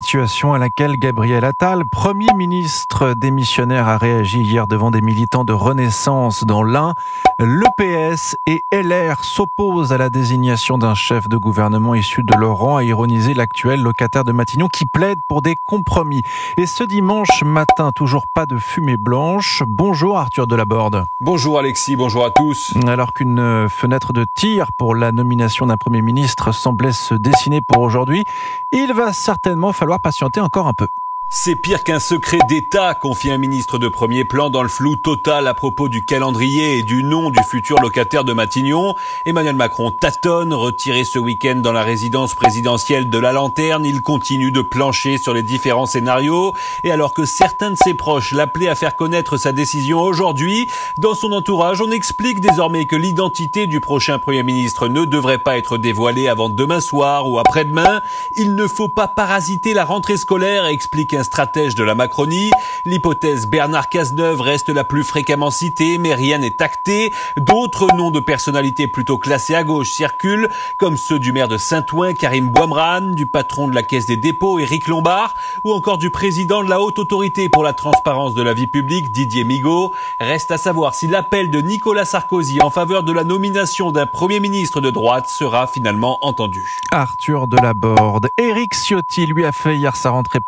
Situation à laquelle Gabriel Attal, Premier ministre démissionnaire, a réagi hier devant des militants de Renaissance dans l'Ain. Le PS et LR s'opposent à la désignation d'un chef de gouvernement issu de leur rang, a ironisé l'actuel locataire de Matignon qui plaide pour des compromis. Et ce dimanche matin, toujours pas de fumée blanche. Bonjour Arthur Delaborde. Bonjour Alexis, bonjour à tous. Alors qu'une fenêtre de tir pour la nomination d'un Premier ministre semblait se dessiner pour aujourd'hui, il va certainement falloir patienter encore un peu. C'est pire qu'un secret d'État, confie un ministre de premier plan dans le flou total à propos du calendrier et du nom du futur locataire de Matignon. Emmanuel Macron tâtonne, retiré ce week-end dans la résidence présidentielle de la Lanterne. Il continue de plancher sur les différents scénarios. Et alors que certains de ses proches l'appelaient à faire connaître sa décision aujourd'hui, dans son entourage, on explique désormais que l'identité du prochain Premier ministre ne devrait pas être dévoilée avant demain soir ou après-demain. Il ne faut pas parasiter la rentrée scolaire, explique un stratège de la Macronie. L'hypothèse Bernard Cazeneuve reste la plus fréquemment citée, mais rien n'est acté. D'autres noms de personnalités plutôt classées à gauche circulent, comme ceux du maire de Saint-Ouen, Karim Bouamran, du patron de la Caisse des dépôts, Éric Lombard, ou encore du président de la Haute Autorité pour la transparence de la vie publique, Didier Migaud. Reste à savoir si l'appel de Nicolas Sarkozy en faveur de la nomination d'un Premier ministre de droite sera finalement entendu. Arthur Delaborde. Éric Ciotti lui a fait hier sa rentrée politique